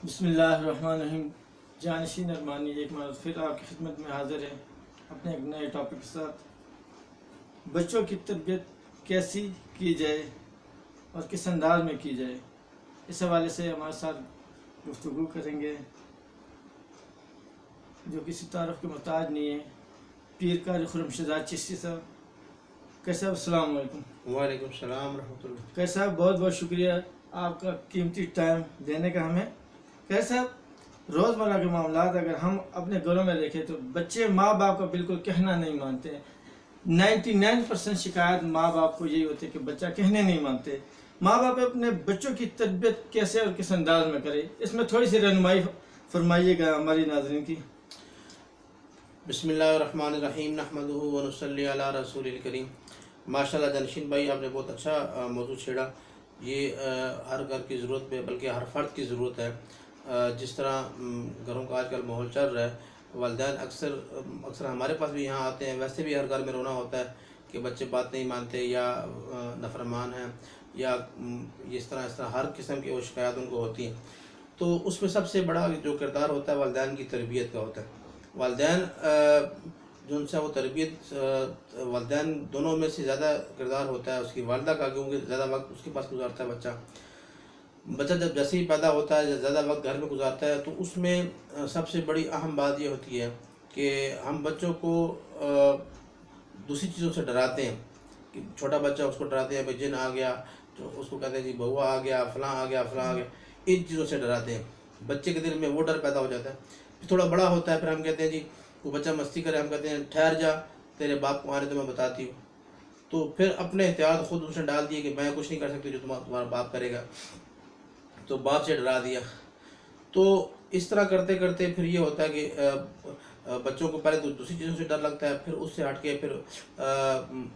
बिस्मिल्लाहिर्रहमानिर्रहीम। जानशीन armani एक बार फिर आपकी खिदमत में हाजिर है अपने एक नए टॉपिक के साथ। बच्चों की तरबियत कैसी की जाए और किस अंदाज में की जाए, इस हवाले से हमारे साथ गुफ्तगू करेंगे जो किसी तारुफ के मोहताज नहीं है, पीर कारी खुरम शहजाद चेश्ती साहब। कैसे अस्सलाम वालेकुम। वालेकुम सलाम रहमतुल्लाह। कैसे साहब, बहुत बहुत शुक्रिया आपका कीमती टाइम देने का हमें। कैसे साहब, रोज़मर्रा के मामलात अगर हम अपने घरों में देखें तो बच्चे माँ बाप का बिल्कुल कहना नहीं मानते हैं। 99% शिकायत माँ बाप को यही होती है कि बच्चा कहने नहीं मानते। माँ बाप अपने बच्चों की तरबियत कैसे और किस अंदाज में करे, इसमें थोड़ी सी रहनुमाई फरमाइएगा हमारी नाज़रीन की। बिस्मिल्लाहिर्रहमानिर्रहीम नहमदुहु व नुसल्ली अला रसूलिल करीम। माशाल्लाह जानशीन भाई, आपने बहुत अच्छा मौजू छेड़ा। ये हर घर की ज़रूरत पे बल्कि हर फ़र्द की ज़रूरत है। जिस तरह घरों का आजकल माहौल चल रहा है, वालिदैन अक्सर हमारे पास भी यहाँ आते हैं। वैसे भी हर घर में रोना होता है कि बच्चे बात नहीं मानते या नफरमान हैं या इस तरह हर किस्म की वो शिकायत उनको होती हैं। तो उसमें सबसे बड़ा जो किरदार होता है वालिदैन की तरबियत का होता है। वालिदैन जो उनसे वो तरबियत, वालिदैन दोनों में से ज़्यादा किरदार होता है उसकी वालदा का, क्योंकि ज़्यादा वक्त उसके पास गुजारता है बच्चा जब जैसे ही पैदा होता है, ज़्यादा वक्त घर में गुजारता है, तो उसमें सबसे बड़ी अहम बात ये होती है कि हम बच्चों को दूसरी चीज़ों से डराते हैं। कि छोटा बच्चा उसको डराते हैं भाई जिन आ गया, तो उसको कहते हैं जी बउआ आ गया, फलां आ गया, फलां आ गया। इन चीज़ों से डराते हैं, बच्चे के दिल में वो डर पैदा हो जाता है। फिर थोड़ा बड़ा होता है, फिर हम कहते हैं जी वो बच्चा मस्ती करे, हम कहते हैं ठहर जा, तेरे बाप को आने तो मैं बताती हूँ। तो फिर अपने एहतियात खुद उसने डाल दिए कि मैं कुछ नहीं कर सकती जो तुम्हारा बाप करेगा, तो बाप से डरा दिया। तो इस तरह करते करते फिर ये होता है कि बच्चों को पहले तो दूसरी चीज़ों से डर लगता है, फिर उससे हट के फिर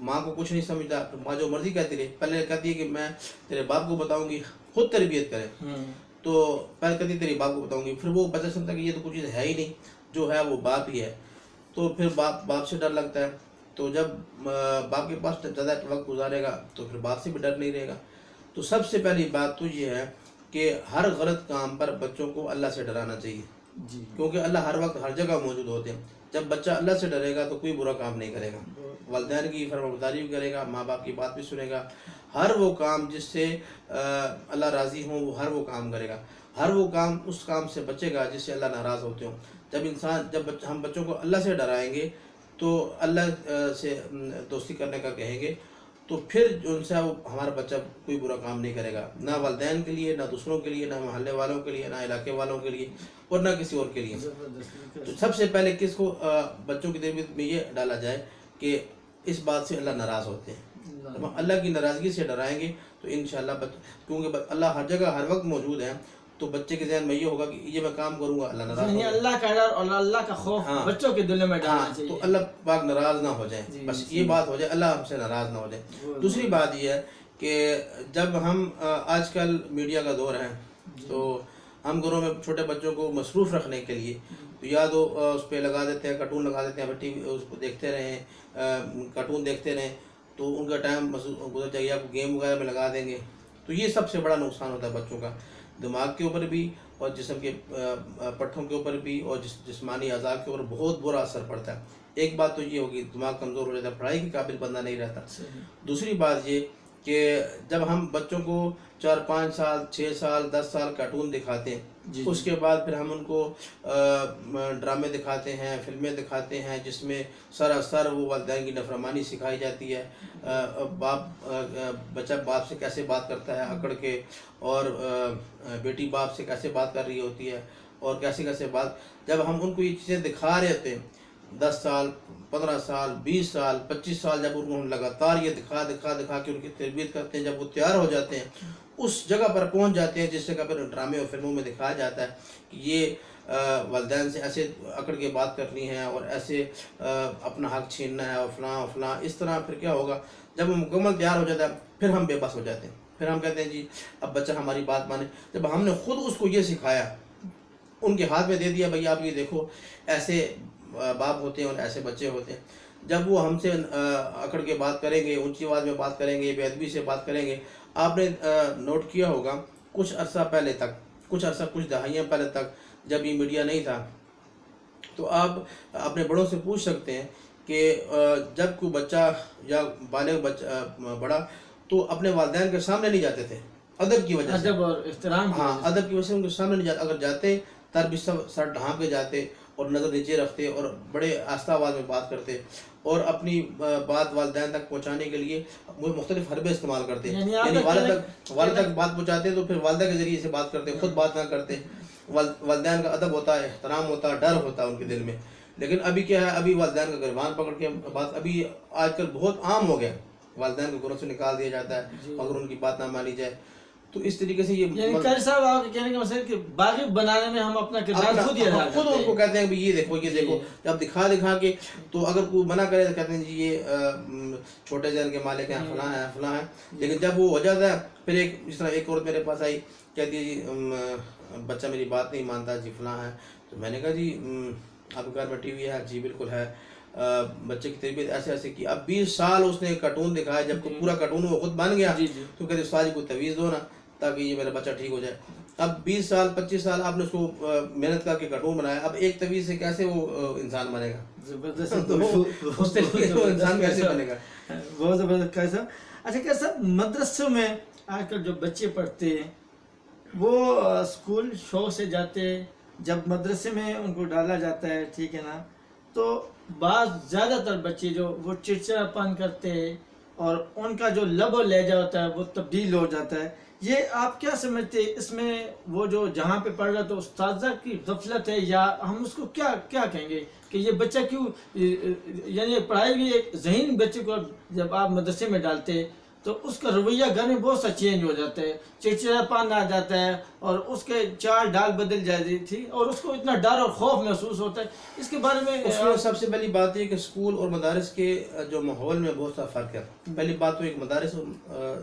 माँ को कुछ नहीं समझता। फिर माँ जो मर्ज़ी कहती रही, पहले कहती है कि मैं तेरे बाप को बताऊँगी, खुद तरबियत करे। तो पहले कहती तेरे बाप को बताऊँगी, फिर वो बच्चा समझता कि ये तो कुछ चीज़ है ही नहीं, जो है वो बाप ही है। तो फिर बाप से डर लगता है। तो जब बाप के पास ज़्यादा वक्त गुजारेगा तो फिर बाप से भी डर नहीं रहेगा। तो सबसे पहली बात तो ये है कि हर गलत काम पर बच्चों को अल्लाह से डराना चाहिए जी, क्योंकि अल्लाह हर वक्त हर जगह मौजूद होते हैं। जब बच्चा अल्लाह से डरेगा तो कोई बुरा काम नहीं करेगा, वालिदैन की फरमाबरदारी भी करेगा, माँ बाप की बात भी सुनेगा। हर वो काम जिससे अल्लाह राज़ी हो वो हर वो काम करेगा। हर वो काम उस काम से बचेगा जिससे अल्लाह नाराज़ होते हो। जब हम बच्चों को अल्लाह से डराएंगे तो अल्लाह से दोस्ती करने का कहेंगे, तो फिर उनसे वो हमारा बच्चा कोई बुरा काम नहीं करेगा, ना वालिदैन के लिए, ना दूसरों के लिए, ना मोहल्ले वालों के लिए, ना इलाके वालों के लिए और ना किसी और के लिए। तो सबसे पहले किसको बच्चों की तरबियत में ये डाला जाए कि इस बात से अल्लाह नाराज़ होते हैं। तो हम अल्लाह की नाराज़गी से डराएंगे तो इंशाअल्लाह क्योंकि अल्लाह हर जगह हर वक्त मौजूद है, तो बच्चे के ज़हन में ये होगा कि ये मैं काम करूंगा अल्लाह नाराज़ होगा। अल्लाह का डर और अल्लाह का खौफ बच्चों के दिल में डालना चाहिए, तो अल्लाह पाक नाराज़ ना हो जाए, बस ये बात हो जाए, अल्लाह हमसे नाराज़ ना हो जाए। दूसरी बात ये है कि जब हम आजकल मीडिया का दौर है, तो हम घरों में छोटे बच्चों को मसरूफ़ रखने के लिए तो या तो उस पर लगा देते हैं, कार्टून लगा देते हैं, टीवी उसको देखते रहें, कार्टून देखते रहें, तो उनका टाइम गुजर जाएगा। या गेम वगैरह में लगा देंगे, तो ये सबसे बड़ा नुकसान होता है बच्चों का, दिमाग के ऊपर भी और जिस्म के पट्ठों के ऊपर भी और जिस्मानी अज़ा के ऊपर बहुत बुरा असर पड़ता है। एक बात तो ये होगी, दिमाग कमज़ोर हो जाता है, पढ़ाई के काबिल बंदा नहीं रहता। दूसरी बात ये कि जब हम बच्चों को 4-5 साल 6 साल 10 साल कार्टून दिखाते हैं, उसके बाद फिर हम उनको ड्रामे दिखाते हैं, फिल्में दिखाते हैं जिसमें सरासर वो वालिदैन की नफरमानी सिखाई जाती है। बच्चा बाप से कैसे बात करता है अकड़ के, और बेटी बाप से कैसे बात कर रही होती है, और कैसे कैसे बात, जब हम उनको ये चीज़ें दिखा रहे होते हैं 10 साल 15 साल 20 साल 25 साल, जब उनको हम लगातार ये दिखा के उनकी तरबियत करते हैं, जब वो तैयार हो जाते हैं, उस जगह पर पहुंच जाते हैं जिस जगह पर ड्रामे और फिल्मों में दिखाया जाता है कि ये वालिदैन से ऐसे अकड़ के बात करनी है और ऐसे अपना हक छीनना है और फलां इस तरह। फिर क्या होगा, जब हम मुकम्मल तैयार हो जाता है फिर हम बेबस हो जाते हैं, फिर हम कहते हैं जी अब बच्चा हमारी बात माने। जब हमने खुद उसको ये सिखाया, उनके हाथ में दे दिया, भैया आप ये देखो ऐसे बाप होते हैं और ऐसे बच्चे होते हैं, जब वो हमसे अकड़ के बात करेंगे, ऊंची आवाज़ में बात करेंगे, बेअदबी से बात करेंगे। आपने नोट किया होगा कुछ अर्सा पहले तक कुछ अर्सा, कुछ दहाइयाँ पहले तक जब ये मीडिया नहीं था, तो आप अपने बड़ों से पूछ सकते हैं कि जब कोई बच्चा या बालिग बच्चा बड़ा तो अपने वालिदैन के सामने नहीं जाते थे, अदब की वजह से, अदब और एहतराम। हाँ, अदब की वजह से उनके सामने नहीं जाते। अगर जाते तर भी सब सर ढांप के जाते और नज़र नीचे रखते और बड़े आस्था आवाज़ में बात करते और अपनी बात वालिदैन तक पहुँचाने के लिए मुख्तलिफ हरबे इस्तेमाल करते, यानी वालिद तक बात पहुँचाते तो फिर वालिदा के ज़रिए से बात करते, खुद बात ना करते। वालिदैन का अदब होता है, एहतराम होता है, डर होता है उनके दिल में। लेकिन अभी क्या है, अभी वालिदैन का गिरबान पकड़ के बात, अभी आजकल बहुत आम हो गया, वालिदैन को घरों से निकाल दिया जाता है अगर उनकी बात ना मानी जाए। तो इस तरीके से ये कारी साहब आपके कहने का मतलब कि बागी बनाने में हम अपना किरदार खुद ही अदा करते हैं। खुद उनको कहते हैं कि ये देखो ये देखो, जब दिखा के तो अगर कोई मना करे तो कहते हैं जी ये छोटे जहन के मालिक हैं, फलां है। लेकिन जब वो हो जाता है फिर इस तरह एक औरत मेरे पास आई, कहती है जी बच्चा मेरी बात नहीं मानता जी, फलां है। तो मैंने कहा जी आपके घर में टीवी है? जी बिल्कुल है। बच्चे की तरबियत ऐसे ऐसे की। अब 20 साल उसने कार्टून दिखाया, जब पूरा कार्टून वो खुद बन गया तो कहते उस्ताद जी को तवीज़ दो ना ताकि ये मेरा बच्चा ठीक हो जाए। अब 20 साल 25 साल आपने उसको मेहनत करके कार्टून बनाया, अब एक तवीज़ से कैसे वो इंसान बनेगा? जबरदस्त। तो उस तरीके से वो इंसान कैसे बनेगा? बहुत ज़बरदस्त। कैसा अच्छा कैसा मदरसों में आजकल जो बच्चे पढ़ते हैं वो स्कूल शौक से जाते हैं, जब मदरसे में उनको डाला जाता है, ठीक है ना, तो ज़्यादातर बच्चे जो वो चिड़चिड़ापन करते हैं और उनका जो लब और लहजा होता है वो तब्दील हो जाता है। ये आप क्या समझते हैं इसमें? वो जो जहाँ पे पढ़ रहा तो उस्तादा की गफलत है, या हम उसको क्या क्या कहेंगे कि ये बच्चा क्यों, यानी पढ़ाई भी एक ज़हीन बच्चे को जब आप मदरसे में डालते हैं तो उसका रवैया घर में बहुत सा चेंज हो जाता है, चिड़चिड़ापन आ जाता है और उसके चाल डाल बदल जाती थी और उसको इतना डर और खौफ महसूस होता है। इसके बारे में उसमें सबसे पहली बात है कि स्कूल और मदारिस के जो माहौल में बहुत सा फ़र्क है। पहली बात तो एक मदारिस और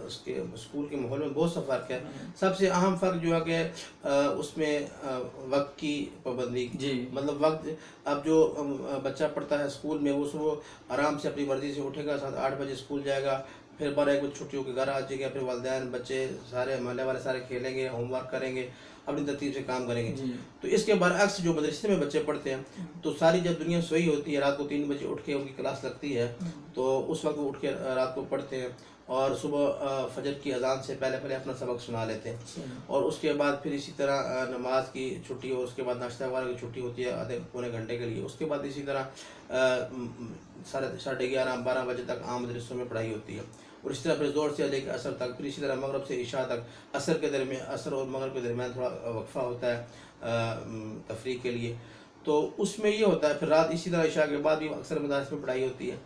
उसके स्कूल के माहौल में बहुत सा फ़र्क है। सबसे अहम फ़र्क जो है कि उसमें वक्त की पाबंदी, मतलब वक्त, अब जो बच्चा पढ़ता है स्कूल में वो सुबह आराम से अपनी मर्ज़ी से उठेगा, 7-8 बजे स्कूल जाएगा, फिर 12-1 बजे छुट्टी होकर घर आ जाएगा, फिर वालिदैन बच्चे सारे मोहल्ले वाले सारे खेलेंगे, होमवर्क करेंगे, अपनी तरतीब से काम करेंगे। तो इसके बरअक्स जो मदरसे में बच्चे पढ़ते हैं तो सारी जब दुनिया सोई होती है, रात को 3 बजे उठ के उनकी क्लास लगती है, तो उस वक्त वो उठ के रात को पढ़ते हैं और सुबह फजर की अजान से पहले पहले अपना सबक सुना लेते हैं। और उसके बाद फिर इसी तरह नमाज की छुट्टी और उसके बाद नाश्ता वगैरह की छुट्टी होती है आधे पौने घंटे के लिए। उसके बाद इसी तरह 11:30-12 बजे तक आम मदरसों में पढ़ाई होती है और इसी तरह फिर ज़ोर से लेकर असर तक, फिर इसी तरह मगरब से इशा तक, असर के दरमियान, असर और मगरब के दरमियान थोड़ा वक्फा होता है तफरीक के लिए। तो उसमें ये होता है, फिर रात इसी तरह इशा के बाद भी अक्सर मदारस में पढ़ाई होती है।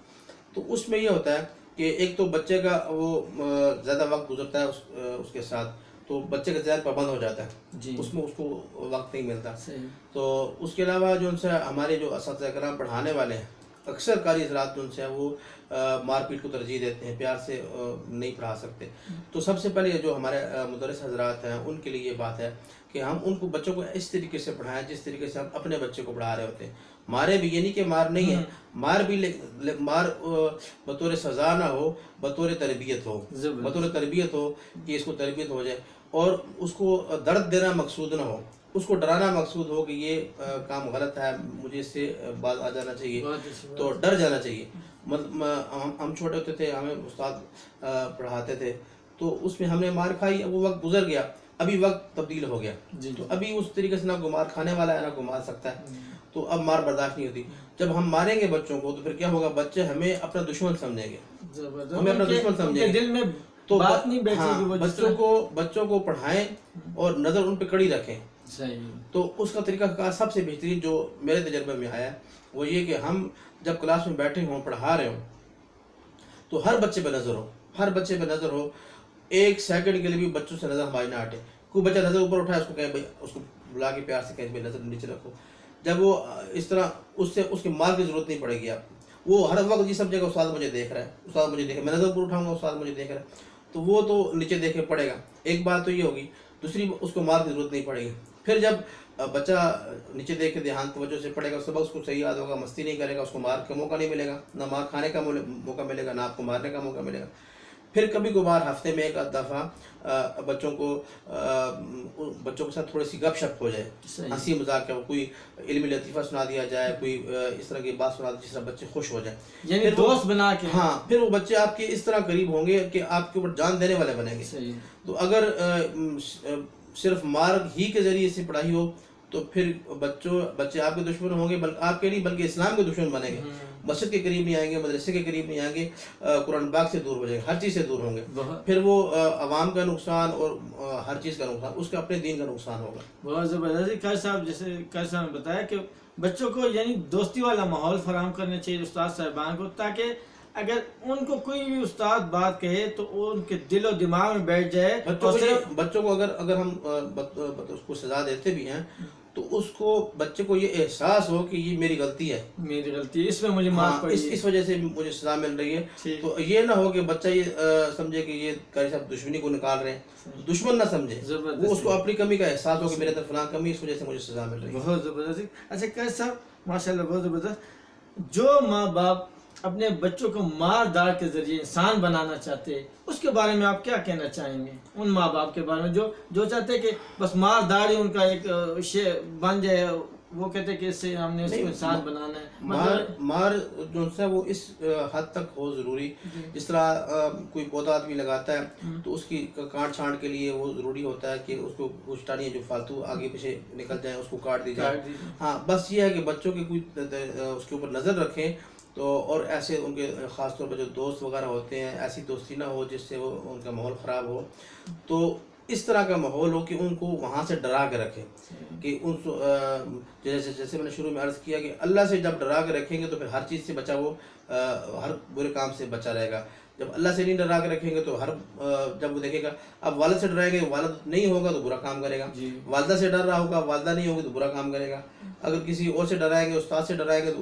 तो उसमें ये होता है कि एक तो बच्चे का वो ज़्यादा वक्त गुजरता है उसके साथ, तो बच्चे का ज़हन पाबंद हो जाता है, उसमें उसको वक्त नहीं मिलता। तो उसके अलावा जो उनसे हमारे जो असातिज़ा कराम पढ़ाने वाले हैं, अक्सर कारी हज़रात जो उनसे वो मारपीट को तरजीह देते हैं, प्यार से नहीं पढ़ा सकते। तो सबसे पहले जो हमारे मुदर्रिस हज़रात हैं उनके लिए ये बात है कि हम उनको बच्चों को इस तरीके से पढ़ाएं जिस तरीके से हम अपने बच्चे को पढ़ा रहे होते हैं। मारे भी, ये नहीं कि मार नहीं है, मार भी मार बतौर सज़ा ना हो, बतौर तरबियत हो, बतौर तरबियत हो कि इसको तरबियत हो जाए और उसको दर्द देना मकसूद ना हो, उसको डराना मकसूद हो कि ये काम गलत है, मुझे इससे बात आ जाना चाहिए, तो डर जाना चाहिए। मतलब हम छोटे होते थे, हमें उस्ताद पढ़ाते थे तो उसमें हमने मार खाई, वो वक्त गुजर गया, अभी वक्त तब्दील हो गया, तो अभी उस तरीके से ना को मार खाने वाला है ना को मार सकता है, तो अब मार बर्दाश्त नहीं होती। जब हम मारेंगे बच्चों को तो फिर क्या होगा, बच्चे हमें अपना दुश्मन समझेंगे, हमें अपना दुश्मन समझेंगे, दिल में तो बात नहीं बैठेगी। बच्चों को पढ़ाएं और नज़र उन पर कड़ी रखें। तो उसका तरीका सबसे बेहतरीन जो मेरे तजर्बे में आया वो ये कि हम जब क्लास में बैठे हों, पढ़ा रहे हों, तो हर बच्चे पे नज़र हो, हर बच्चे पे नज़र हो, 1 सेकंड के लिए भी बच्चों से नज़र हमारी ना हटे। कोई बच्चा नज़र ऊपर उठाए, उसको कहें भाई, उसको बुला के प्यार से कहें भाई नज़र नीचे रखो। जब वो इस तरह, उससे उसके मार की ज़रूरत नहीं पड़ेगी आपको, वो हर वक्त ये समझेगा उस्ताद मुझे देख रहा है, उस्ताद मुझे देख रहा है, मैं नज़र ऊपर उठाऊँगा उस्ताद मुझे देख रहा है, तो वो तो नीचे देखे पड़ेगा। एक बात तो ये होगी, दूसरी उसको मार की ज़रूरत नहीं पड़ेगी। फिर जब बच्चा नीचे देख के ध्यान तवज्जो से पढ़ेगा, सुबह उसको सही याद होगा, मस्ती नहीं करेगा, उसको मार का मौका नहीं मिलेगा, ना मार खाने का मौका मिलेगा, ना आपको मारने का मौका मिलेगा। फिर कभी कभार हफ्ते में एक आध दफ़ा बच्चों के साथ थोड़ी सी गपशप हो जाए, हंसी मजाक है, कोई इल्मी लतीफ़ा सुना दिया जाए, कोई इस तरह की बात सुना दी जिस तरह बच्चे खुश हो जाए, यानी दोस्त बना के। हाँ, फिर वो बच्चे आपके इस तरह करीब होंगे कि आपके ऊपर जान देने वाले बनेंगे। तो अगर सिर्फ मार ही के ज़रिए से पढ़ाई हो तो फिर बच्चे आपके दुश्मन होंगे, आपके नहीं बल्कि इस्लाम के दुश्मन बनेंगे। मस्जिद के करीब नहीं आएंगे, मदरसे के करीब नहीं आएंगे, कुरान पाक से दूर हो जाएंगे, हर चीज़ से दूर होंगे। फिर वो अवाम का नुकसान और हर चीज़ का नुकसान, उसका अपने दीन का नुकसान होगा। बहुत ज़बरदस्त। कै साहब, जैसे कै साहब ने बताया कि बच्चों को यानी दोस्ती वाला माहौल फराहम करना चाहिए उस्ताद साहिबान को, ताकि अगर उनको कोई भी उस्ताद बात कहे तो वो उनके दिल और दिमाग में बैठ जाए। बच्चों को अगर हम उसको सजा देते भी हैं तो उसको बच्चे को ये एहसास हो कि ये मेरी गलती है, इसमें मुझे माफ पड़ी, इस वजह से मुझे सजा मिल रही है। तो ये ना हो कि बच्चा ये समझे कि ये कारी साहब दुश्मनी को निकाल रहे हैं, दुश्मन ना समझे, वो उसको अपनी कमी का एहसास हो कि मेरे अंदर फलां कमी, इस वजह से मुझे सजा मिल रही है। बहुत ज़बरदस्त। अच्छा कारी साहब, माशाल्लाह बहुत ज़बरदस्त। जो माँ बाप अपने बच्चों को मार दार के जरिए इंसान बनाना चाहते हैं, उसके बारे में आप क्या कहना चाहेंगे? उन माँ बाप के बारे में जो चाहते हैं कि बस मार दार ही उनका एक शेर बन जाए, वो कहते हैं कि इससे हमने उसको इंसान बनाना है। मार जो है वो इस हद तक हो ज़रूरी, जिस तरह कोई पौधा आदमी लगाता है तो उसकी काट छांट के लिए वो ज़रूरी होता है कि उसको कुछ टाड़ियाँ जो फालतू आगे पीछे निकल जाए उसको काट दी जाए। हाँ, बस ये है कि बच्चों के कुछ उसके ऊपर नज़र रखें, तो और ऐसे उनके ख़ास तौर पर जो दोस्त वगैरह होते हैं, ऐसी दोस्ती ना हो जिससे वो उनका माहौल ख़राब हो। तो इस तरह का माहौल हो कि उनको वहाँ से डरा के रखें, कि उन जैसे मैंने शुरू में अर्ज़ किया कि अल्लाह से जब डरा के रखेंगे तो फिर हर चीज़ से बचा, वो हर बुरे काम से बचा रहेगा। जब अल्लाह से नहीं डरा के रखेंगे तो जब वो देखेगा, अब वालिद से डराएंगे, वालिद नहीं होगा तो बुरा काम करेगा, वालिदा से डर रहा होगा, वालिदा नहीं होगी तो बुरा काम करेगा, अगर किसी और से डराएंगे, उस्ताद से डराएंगे तो